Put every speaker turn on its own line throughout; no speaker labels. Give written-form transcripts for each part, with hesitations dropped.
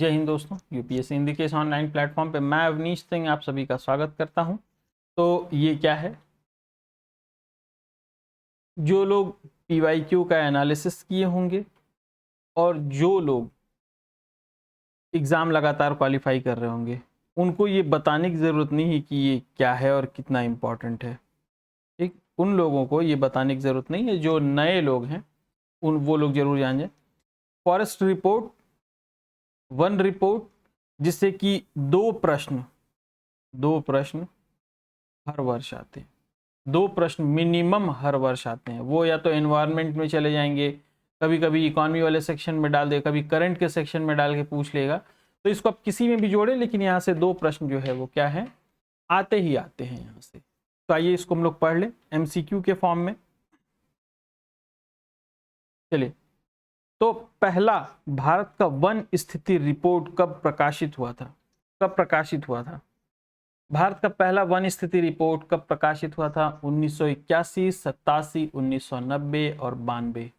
जय हिंद दोस्तों, यूपीएससी हिंदी के इस ऑनलाइन प्लेटफॉर्म पे मैं अवनीश सिंह आप सभी का स्वागत करता हूं। तो ये क्या है, जो लोग पीवाईक्यू का एनालिसिस किए होंगे और जो लोग एग्ज़ाम लगातार क्वालिफाई कर रहे होंगे, उनको ये बताने की ज़रूरत नहीं है कि ये क्या है और कितना इम्पोर्टेंट है। ठीक, उन लोगों को ये बताने की ज़रूरत नहीं है। जो नए लोग हैं वो लोग जरूर जान जाए। फॉरेस्ट रिपोर्ट, वन रिपोर्ट, जिससे कि दो प्रश्न हर वर्ष आते हैं। दो प्रश्न मिनिमम हर वर्ष आते हैं। वो या तो एनवायरनमेंट में चले जाएंगे, कभी कभी इकॉनमी वाले सेक्शन में डाल दे, कभी करंट के सेक्शन में डाल के पूछ लेगा। तो इसको आप किसी में भी जोड़े, लेकिन यहाँ से दो प्रश्न जो है वो क्या है, आते ही आते हैं यहाँ से। तो आइए इसको हम लोग पढ़ लें एमसीक्यू के फॉर्म में। चलिए, तो पहला, भारत का वन स्थिति रिपोर्ट कब प्रकाशित हुआ था? भारत का पहला वन स्थिति रिपोर्ट कब प्रकाशित हुआ था? 1981, 87, 1990 और 92।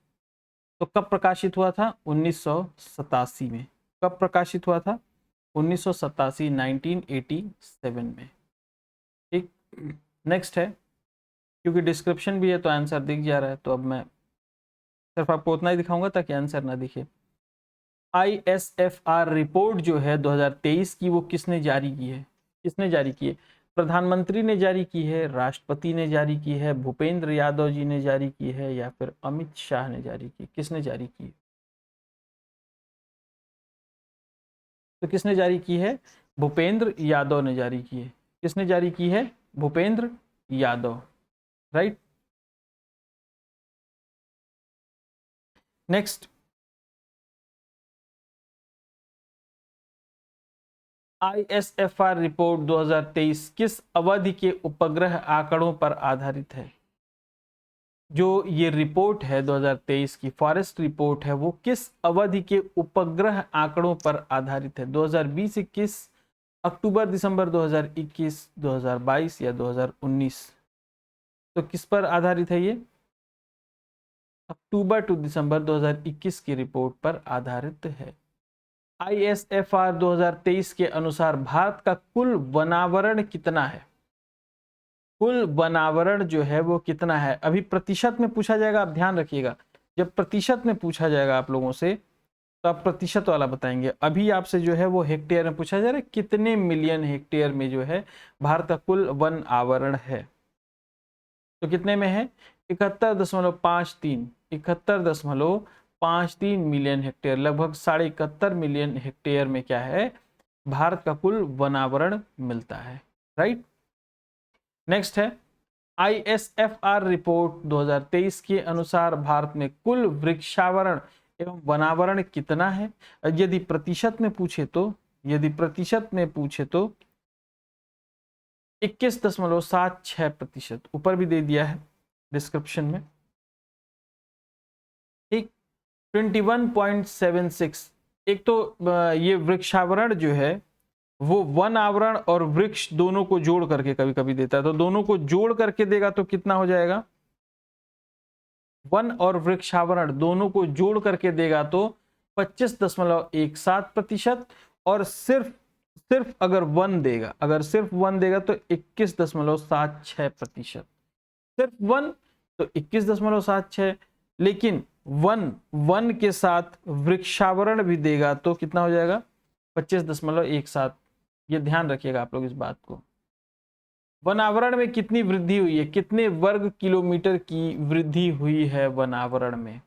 तो कब प्रकाशित हुआ था? 1987 में। कब प्रकाशित हुआ था? 1987, 1987 में। ठीक, नेक्स्ट है, क्योंकि डिस्क्रिप्शन भी है तो आंसर दिख जा रहा है, तो अब मैं सिर्फ आपको उतना ही दिखाऊंगा ताकि आंसर ना दिखे। ISFR रिपोर्ट जो है 2023 की, वो किसने जारी की है? प्रधानमंत्री ने जारी की है, राष्ट्रपति ने जारी की है, भूपेंद्र यादव जी ने जारी की है, या फिर अमित शाह ने जारी की? किसने जारी की है? तो किसने जारी की है? भूपेंद्र यादव ने जारी की है। किसने जारी की है? Bhupendra Yadav, right. Next, ISFR report 2023 किस अवधि के उपग्रह आंकड़ों पर आधारित है? जो ये रिपोर्ट है 2023 की फॉरेस्ट रिपोर्ट है, वो किस अवधि के उपग्रह आंकड़ों पर आधारित है? 2020, 21, अक्टूबर दिसंबर 2021, 2022 या 2019? तो किस पर आधारित है ये? अक्टूबर टू दिसंबर 2021 की रिपोर्ट पर आधारित है। ISFR 2023 के अनुसार भारत का कुल वनावरण कितना है? कुल वनावरण जो है वो कितना है? अभी प्रतिशत में पूछा जाएगा, आप ध्यान रखिएगा। जब प्रतिशत में पूछा जाएगा आप लोगों से, तो आप प्रतिशत वाला बताएंगे। अभी आपसे जो है वो हेक्टेयर में पूछा जा रहा है, कितने मिलियन हेक्टेयर में जो है भारत का कुल वन आवरण है। तो कितने में है? 71.53 मिलियन हेक्टेयर, लगभग 71.5 मिलियन हेक्टेयर में क्या है, भारत का कुल वनावरण मिलता है, राइट। नेक्स्ट है, ISFR रिपोर्ट 2023 के अनुसार भारत में कुल वृक्षावरण एवं वनावरण कितना है? यदि प्रतिशत में पूछे तो 21.76%, ऊपर भी दे दिया है डिस्क्रिप्शन में। ठीक, 21.76। एक तो ये वृक्षावरण जो है वो वन आवरण और वृक्ष दोनों को जोड़ करके कभी कभी देता है, तो दोनों को जोड़ करके देगा तो कितना हो जाएगा? वन और वृक्षावरण दोनों को जोड़ करके देगा तो 25.17%, और सिर्फ अगर सिर्फ वन देगा तो 21.76%। सिर्फ वन तो 21.76, लेकिन वन के साथ वृक्षावरण भी देगा तो कितना हो जाएगा? 25.17। ये ध्यान रखिएगा आप लोग इस बात को। वनावरण में कितनी वृद्धि हुई है? कितने वर्ग किलोमीटर की वृद्धि हुई है वनावरण में?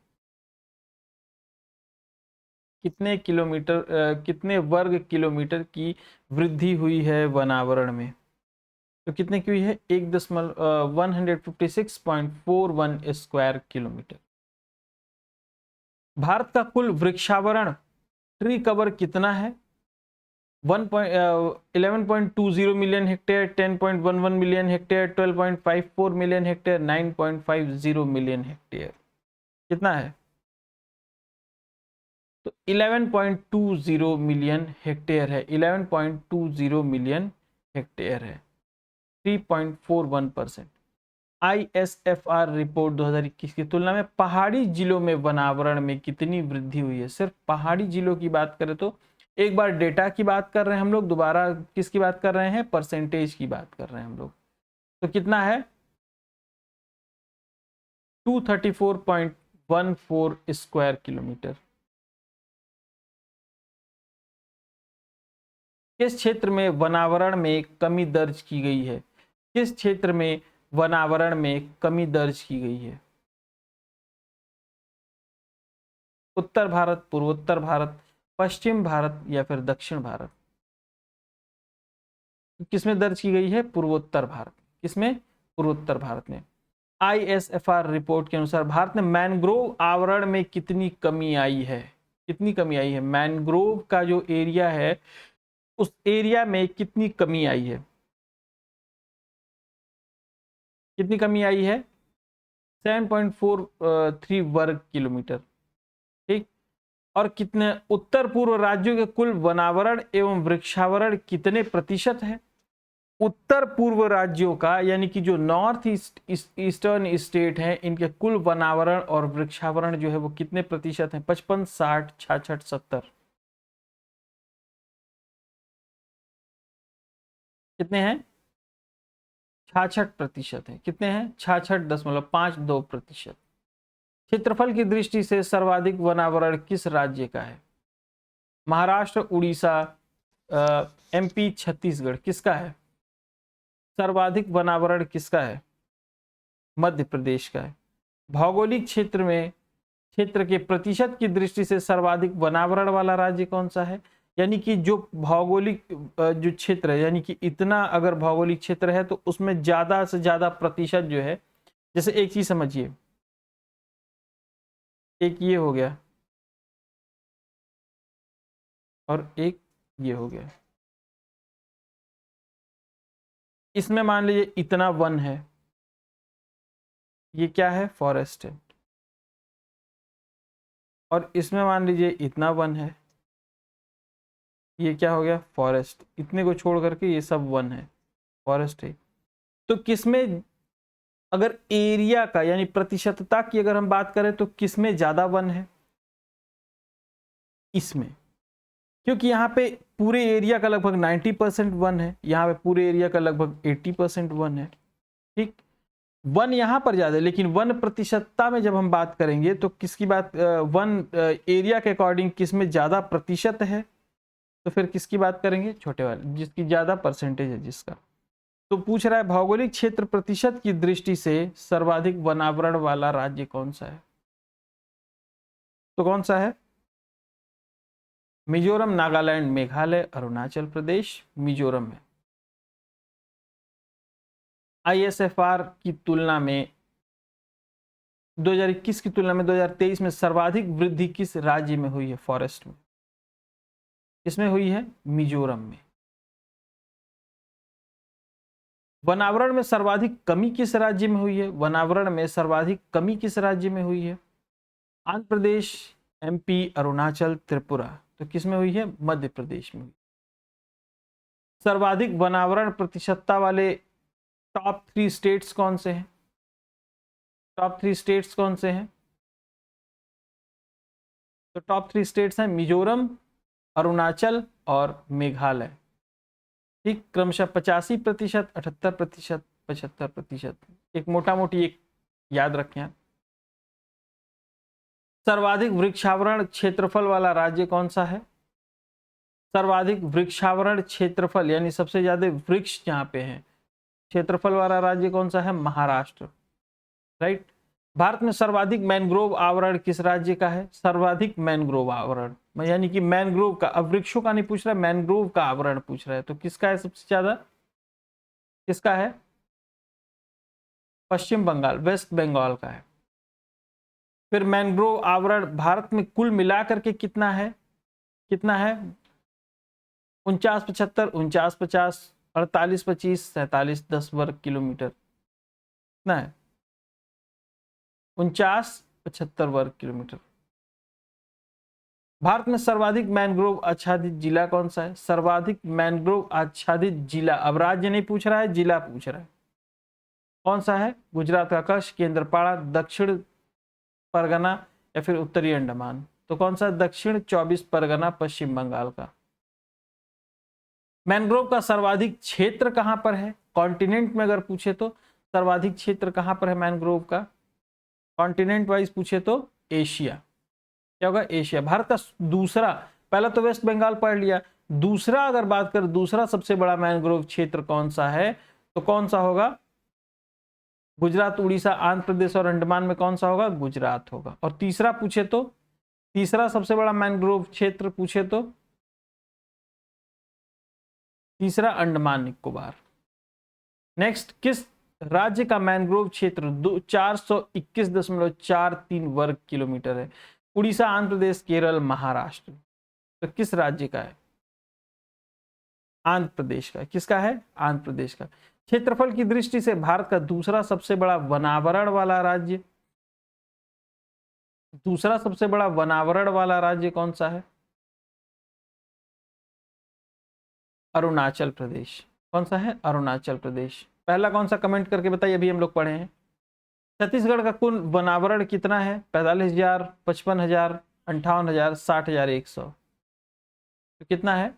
कितने वर्ग किलोमीटर की वृद्धि हुई है वनावरण में? तो कितने की हुई है? 156.41 स्क्वायर किलोमीटर। भारत का कुल वृक्षावरण, ट्री कवर कितना है? 11.20 million hectare, 10.11 million hectare, 12.54 million hectare, 9.50 million hectare. कितना है? तो 11.20 मिलियन हेक्टेयर है। 11.20 मिलियन हेक्टेयर है, 3.41%। ISFR रिपोर्ट 2021 की तुलना में पहाड़ी जिलों में वनावरण में कितनी वृद्धि हुई है? सिर्फ पहाड़ी जिलों की बात करें तो एक बार डेटा की बात कर रहे हैं हम लोग, दोबारा किसकी बात कर रहे हैं, परसेंटेज की बात कर रहे हैं हम लोग। तो कितना है 234.14 स्क्वायर किलोमीटर। किस क्षेत्र में वनावरण में कमी दर्ज की गई है, किस क्षेत्र में वनावरण में कमी दर्ज की गई है? उत्तर भारत, पूर्वोत्तर भारत, पश्चिम भारत या फिर दक्षिण भारत? किसमें दर्ज की गई है, पूर्वोत्तर भारत। किसमें, पूर्वोत्तर भारत में। ISFR रिपोर्ट के अनुसार भारत में मैंग्रोव आवरण में कितनी कमी आई है, कितनी कमी आई है? मैंग्रोव का जो एरिया है उस एरिया में कितनी कमी आई है, कितनी कमी आई है? 7.43 वर्ग किलोमीटर। ठीक, और कितने उत्तर पूर्व राज्यों के कुल वनावरण एवं वृक्षावरण कितने प्रतिशत है? उत्तर पूर्व राज्यों का यानी कि जो नॉर्थ ईस्टर्न स्टेट हैं, इनके कुल वनावरण और वृक्षावरण जो है वो कितने प्रतिशत है? 55, 60, 66, 70? कितने हैं? 66% है। कितने हैं? 66.52%। क्षेत्रफल की दृष्टि से सर्वाधिक वनावरण किस राज्य का है? महाराष्ट्र, उड़ीसा, MP, छत्तीसगढ़? किसका है सर्वाधिक वनावरण? किसका है? मध्य प्रदेश का है। भौगोलिक क्षेत्र के प्रतिशत की दृष्टि से सर्वाधिक वनावरण वाला राज्य कौन सा है? यानी कि जो भौगोलिक जो क्षेत्र है, यानी कि इतना अगर भौगोलिक क्षेत्र है तो उसमें ज्यादा से ज्यादा प्रतिशत जो है, जैसे एक चीज समझिए, एक ये हो गया और एक ये हो गया। इसमें मान लीजिए इतना वन है, ये क्या है, फॉरेस्ट है। और इसमें मान लीजिए इतना वन है, ये क्या हो गया, फॉरेस्ट। इतने को छोड़ करके ये सब वन है, फॉरेस्ट है। तो किसमें अगर एरिया का यानी प्रतिशतता की अगर हम बात करें तो किसमें ज्यादा वन है? इसमें, क्योंकि यहाँ पे पूरे एरिया का लगभग 90% वन है, यहाँ पे पूरे एरिया का लगभग 80% वन है। ठीक, वन यहाँ पर ज्यादा है, लेकिन वन प्रतिशतता में जब हम बात करेंगे तो किसकी बात, वन एरिया के अकॉर्डिंग किसमें ज्यादा प्रतिशत है, तो फिर किसकी बात करेंगे, छोटे वाले, जिसकी ज्यादा परसेंटेज है जिसका। तो पूछ रहा है भौगोलिक क्षेत्र प्रतिशत की दृष्टि से सर्वाधिक वनावरण वाला राज्य कौन सा है? तो कौन सा है? मिजोरम, नागालैंड, मेघालय, अरुणाचल प्रदेश। मिजोरम में। ISFR की तुलना में 2021 की तुलना में 2023 में सर्वाधिक वृद्धि किस राज्य में हुई है? फॉरेस्ट में। किसमें हुई है? मिजोरम में। वनावरण में सर्वाधिक कमी किस राज्य में हुई है? वनावरण में सर्वाधिक कमी किस राज्य में हुई है? आंध्र प्रदेश, MP, अरुणाचल, त्रिपुरा। तो किसमें हुई है? मध्य प्रदेश में। सर्वाधिक वनावरण प्रतिशतता वाले टॉप 3 स्टेट्स कौन से हैं? टॉप 3 स्टेट्स कौन से हैं? तो टॉप 3 स्टेट्स हैं मिजोरम, अरुणाचल और मेघालय। ठीक, क्रमशः 85%, 78%, 75%। एक मोटा मोटी एक याद रखें। सर्वाधिक वृक्षावरण क्षेत्रफल वाला राज्य कौन सा है? सर्वाधिक वृक्षावरण क्षेत्रफल यानी सबसे ज्यादा वृक्ष जहां पे हैं, क्षेत्रफल वाला राज्य कौन सा है? महाराष्ट्र। राइट। भारत में सर्वाधिक मैंग्रोव आवरण किस राज्य का है? सर्वाधिक मैंग्रोव आवरण यानी कि मैंग्रोव का, अब वृक्षों का नहीं पूछ रहा है, मैंग्रोव का आवरण पूछ रहा है। तो किसका है सबसे ज्यादा? किसका है? पश्चिम बंगाल, वेस्ट बंगाल का है। फिर मैंग्रोव आवरण भारत में कुल मिलाकर के कितना है? कितना है? 49, 75, 49, 50, 48, 25, 47, 10 वर्ग किलोमीटर। कितना है? 49, 75 वर्ग किलोमीटर। भारत में सर्वाधिक मैंग्रोव आच्छादित जिला कौन सा है? सर्वाधिक मैंग्रोव आच्छादित जिला, अब राज्य नहीं पूछ रहा है, जिला पूछ रहा है। कौन सा है? गुजरात का कच्छ, केंद्रपाड़ा, दक्षिण परगना या फिर उत्तरी अंडमान? तो कौन सा? दक्षिण 24 परगना, पश्चिम बंगाल का। मैंग्रोव का सर्वाधिक क्षेत्र कहां पर है? कॉन्टिनेंट में अगर पूछे तो सर्वाधिक क्षेत्र कहां पर है मैंग्रोव का? कॉन्टिनेंट वाइज पूछे तो एशिया। क्या होगा? एशिया। भारत का दूसरा, पहला तो वेस्ट बंगाल पढ़ लिया, दूसरा अगर बात कर दूसरा सबसे बड़ा मैंग्रोव क्षेत्र कौन सा है तो कौन सा होगा? गुजरात, उड़ीसा, आंध्र प्रदेश और अंडमान में कौन सा होगा? गुजरात होगा। और तीसरा पूछे तो, तीसरा सबसे बड़ा मैंग्रोव क्षेत्र पूछे तो तीसरा अंडमान निकोबार। नेक्स्ट, किस राज्य का मैंग्रोव क्षेत्र 421.43 वर्ग किलोमीटर है? उड़ीसा, आंध्र प्रदेश, केरल, महाराष्ट्र। तो किस राज्य का है? आंध्र प्रदेश का। किसका है? आंध्र प्रदेश का। क्षेत्रफल की दृष्टि से भारत का दूसरा सबसे बड़ा वनावरण वाला राज्य, दूसरा सबसे बड़ा वनावरण वाला राज्य कौन सा है? अरुणाचल प्रदेश। कौन सा है? अरुणाचल प्रदेश। पहला कौन सा? कमेंट करके बताइए, अभी हम लोग पढ़े हैं। छत्तीसगढ़ का कुल वनावरण कितना है? 45,000, 55,000, 58,000, 60,100। तो कितना है?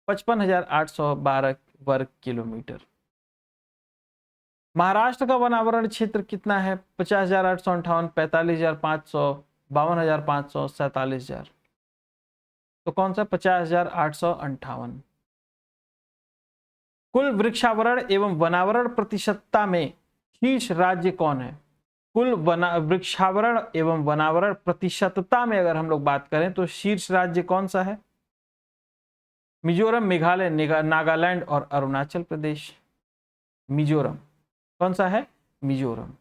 55,812 वर्ग किलोमीटर। महाराष्ट्र का वनावरण क्षेत्र कितना है? 50,858, 45,500, 52,500, 47,000। तो कौन सा? 50,858। कुल वृक्षावरण एवं वनावरण प्रतिशतता में शीर्ष राज्य कौन है? कुल वृक्षावरण एवं वनावरण प्रतिशतता में अगर हम लोग बात करें तो शीर्ष राज्य कौन सा है? मिजोरम, मेघालय, नागालैंड और अरुणाचल प्रदेश। मिजोरम। कौन सा है? मिजोरम।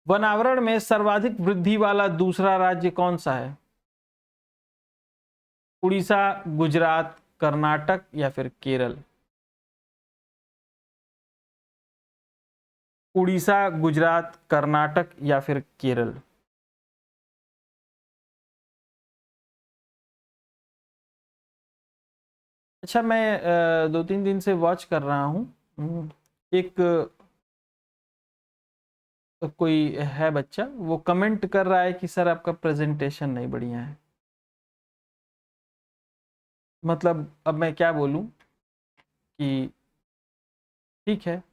वनावरण में सर्वाधिक वृद्धि वाला दूसरा राज्य कौन सा है? उड़ीसा, गुजरात, कर्नाटक या फिर केरल? उड़ीसा, गुजरात, कर्नाटक या फिर केरल? अच्छा, मैं 2-3 दिन से वॉच कर रहा हूँ। एक कोई है बच्चा, वो कमेंट कर रहा है कि सर आपका प्रेजेंटेशन नहीं बढ़िया है। मतलब अब मैं क्या बोलूं कि ठीक है,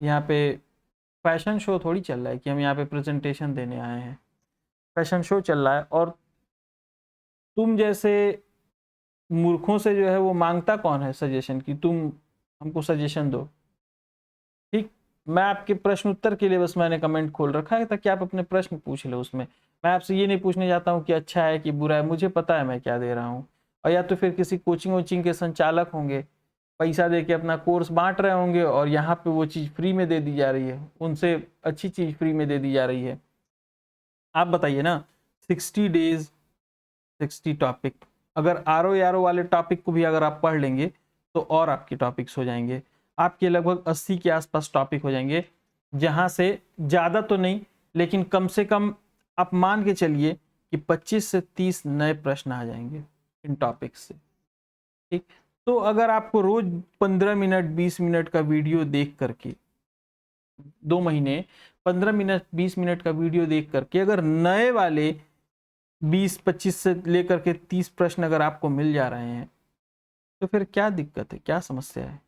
यहाँ पे फैशन शो थोड़ी चल रहा है कि हम यहाँ पे प्रेजेंटेशन देने आए हैं। फैशन शो चल रहा है और तुम जैसे मूर्खों से जो है वो मांगता कौन है सजेशन कि तुम हमको सजेशन दो। ठीक, मैं आपके प्रश्न उत्तर के लिए बस मैंने कमेंट खोल रखा है ताकि आप अपने प्रश्न पूछ लो उसमें। मैं आपसे ये नहीं पूछने जाता हूँ कि अच्छा है कि बुरा है, मुझे पता है मैं क्या दे रहा हूँ। और या तो फिर किसी कोचिंग वोचिंग के संचालक होंगे, पैसा दे के अपना कोर्स बांट रहे होंगे और यहाँ पे वो चीज़ फ्री में दे दी जा रही है, उनसे अच्छी चीज़ फ्री में दे दी जा रही है। आप बताइए ना, 60 डेज 60 टॉपिक, अगर आर वाले टॉपिक को भी अगर आप पढ़ लेंगे तो और आपके टॉपिक्स हो जाएंगे, आपके लगभग 80 के आसपास टॉपिक हो जाएंगे, जहां से ज़्यादा तो नहीं लेकिन कम से कम आप मान के चलिए कि 25 से 30 नए प्रश्न आ जाएंगे इन टॉपिक्स से। ठीक, तो अगर आपको रोज 15 मिनट 20 मिनट का वीडियो देख करके 2 महीने 15 मिनट 20 मिनट का वीडियो देख करके अगर नए वाले 20-25 से लेकर के 30 प्रश्न अगर आपको मिल जा रहे हैं तो फिर क्या दिक्कत है, क्या समस्या है?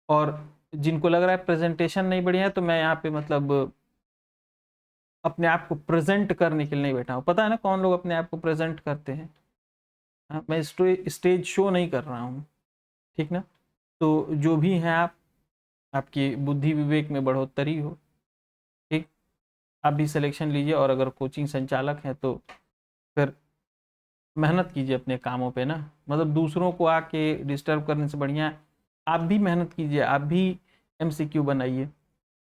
और जिनको लग रहा है प्रेजेंटेशन नहीं बढ़िया है तो मैं यहाँ पे मतलब अपने आप को प्रेजेंट करने के लिए नहीं बैठा हूँ। पता है ना कौन लोग अपने आप को प्रेजेंट करते हैं? मैं स्टेज शो नहीं कर रहा हूँ, ठीक ना? तो जो भी हैं आप, आपकी बुद्धि विवेक में बढ़ोतरी हो, ठीक, आप भी सिलेक्शन लीजिए। और अगर कोचिंग संचालक हैं तो फिर मेहनत कीजिए अपने कामों पे ना, मतलब दूसरों को आके डिस्टर्ब करने से बढ़िया आप भी मेहनत कीजिए, आप भी MCQ बनाइए,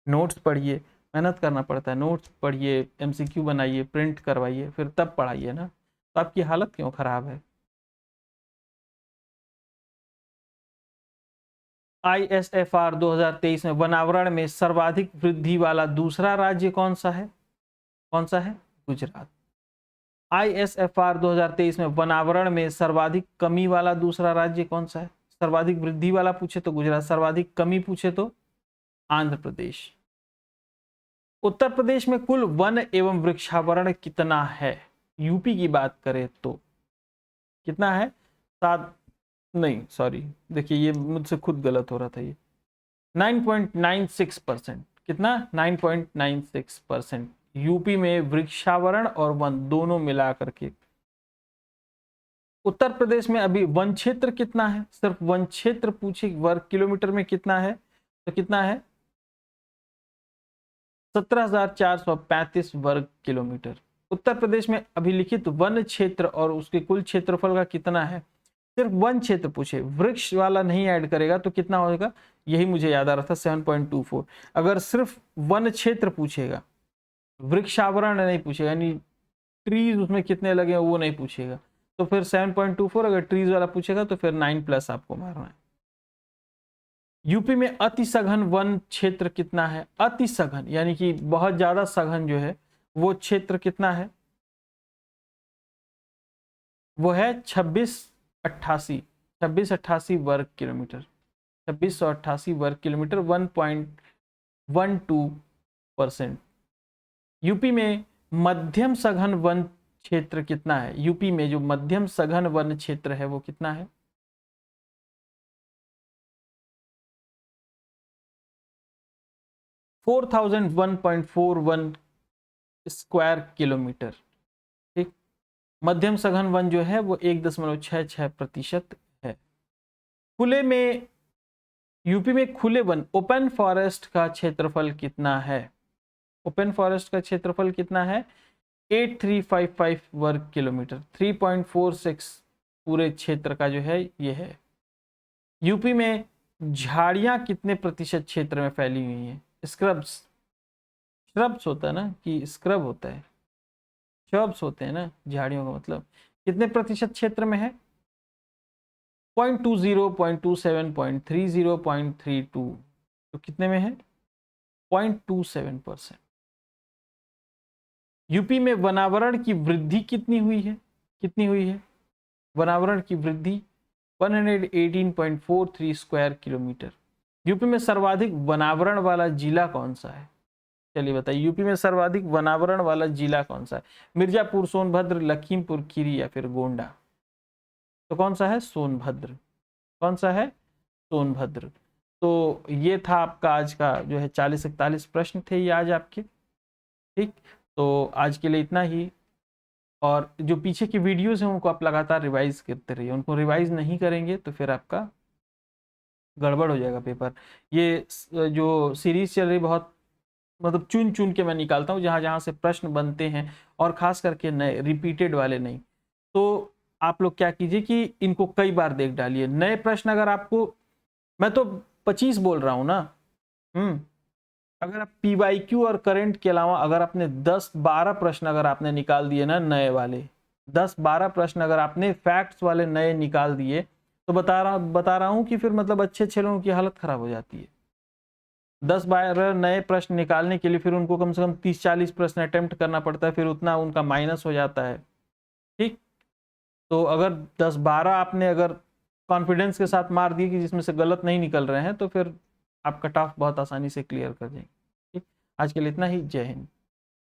नोट्स पढ़िए, मेहनत करना पड़ता है, नोट्स पढ़िए, MCQ बनाइए, प्रिंट करवाइए, फिर तब पढ़ाइए ना। तो आपकी हालत क्यों खराब है? ISFR 2023 में वनावरण में सर्वाधिक वृद्धि वाला दूसरा राज्य कौन सा है? कौन सा है? गुजरात। ISFR 2023 में वनावरण में सर्वाधिक कमी वाला दूसरा राज्य कौन सा है? सर्वाधिक वृद्धि वाला पूछे तो गुजरात, सर्वाधिक कमी पूछे तो आंध्र प्रदेश। उत्तर प्रदेश में कुल वन एवं वृक्षावरण कितना है? यूपी की बात करें तो कितना है, 7, नहीं सॉरी, देखिए ये मुझसे खुद गलत हो रहा था, ये 9.96%। कितना, 9.96% यूपी में वृक्षावरण और वन दोनों मिला करके। उत्तर प्रदेश में अभी वन क्षेत्र कितना है, सिर्फ वन क्षेत्र पूछे वर्ग किलोमीटर में कितना है, तो कितना है 17,435 वर्ग किलोमीटर। उत्तर प्रदेश में अभिलिखित वन क्षेत्र और उसके कुल क्षेत्रफल का कितना है, सिर्फ वन क्षेत्र पूछे, वृक्ष वाला नहीं ऐड करेगा तो कितना होगा, यही मुझे याद आ रहा था 7.24। अगर सिर्फ वन क्षेत्र पूछेगा, वृक्षावरण नहीं पूछेगा, यानी ट्रीज उसमें कितने लगे वो नहीं पूछेगा, तो फिर 7.24। अगर ट्रीज वाला पूछेगा तो फिर 9+ आपको मारना है। यूपी में अति सघन वन क्षेत्र कितना है, अति सघन यानी कि बहुत ज्यादा सघन जो है वो क्षेत्र कितना है, वो है 2688 वर्ग किलोमीटर, 2688 वर्ग किलोमीटर, 1.12%। यूपी में मध्यम सघन वन क्षेत्र कितना है, यूपी में जो मध्यम सघन वन क्षेत्र है वो कितना है, (4001.41 स्क्वायर किलोमीटर। ठीक, मध्यम सघन वन जो है वो 1.66% है। खुले में, यूपी में खुले वन ओपन फॉरेस्ट का क्षेत्रफल कितना है, ओपन फॉरेस्ट का क्षेत्रफल कितना है 8355 वर्ग किलोमीटर, 3.46 पूरे क्षेत्र का जो है ये है। यूपी में झाड़ियां कितने प्रतिशत क्षेत्र में फैली हुई हैं, स्क्रब्स, श्रब्स होता है ना कि स्क्रब होता है, श्रब्स होते हैं ना झाड़ियों का मतलब, कितने प्रतिशत क्षेत्र में है 0.20, 0.27, 0.30, 0.32, तो कितने में है 0.27%। यूपी में वनावरण की वृद्धि कितनी हुई है, कितनी हुई है वनावरण की वृद्धि 118.43 स्क्वायर किलोमीटर। यूपी में सर्वाधिक वनावरण वाला जिला कौन सा है, चलिए बताइए, यूपी में सर्वाधिक वनावरण वाला जिला कौन सा है, मिर्जापुर, सोनभद्र, लखीमपुर खीरी या फिर गोंडा, तो कौन सा है सोनभद्र, कौन सा है सोनभद्र। तो ये था आपका आज का जो है 40-41 प्रश्न थे ये आज आपके। ठीक, तो आज के लिए इतना ही, और जो पीछे की वीडियोस हैं उनको आप लगातार रिवाइज करते रहिए, उनको रिवाइज नहीं करेंगे तो फिर आपका गड़बड़ हो जाएगा पेपर। ये जो सीरीज चल रही बहुत मतलब चुन चुन के मैं निकालता हूँ जहाँ जहाँ से प्रश्न बनते हैं, और खास करके नए रिपीटेड वाले नहीं। तो आप लोग क्या कीजिए कि इनको कई बार देख डालिए, नए प्रश्न अगर आपको, मैं तो 25 बोल रहा हूँ ना, अगर आप PYQ और करंट के अलावा अगर आपने 10-12 प्रश्न अगर आपने निकाल दिए ना नए वाले, 10-12 प्रश्न अगर आपने फैक्ट्स वाले नए निकाल दिए, तो बता रहा हूँ कि फिर मतलब अच्छे लोगों की हालत खराब हो जाती है। 10-12 नए प्रश्न निकालने के लिए फिर उनको कम से कम 30-40 प्रश्न अटेम्प्ट करना पड़ता है, फिर उतना उनका माइनस हो जाता है। ठीक, तो अगर 10-12 आपने अगर कॉन्फिडेंस के साथ मार दिए कि जिसमें से गलत नहीं निकल रहे हैं, तो फिर आप कट ऑफ बहुत आसानी से क्लियर कर देंगे। ठीक, आज के लिए इतना ही, जय हिंद।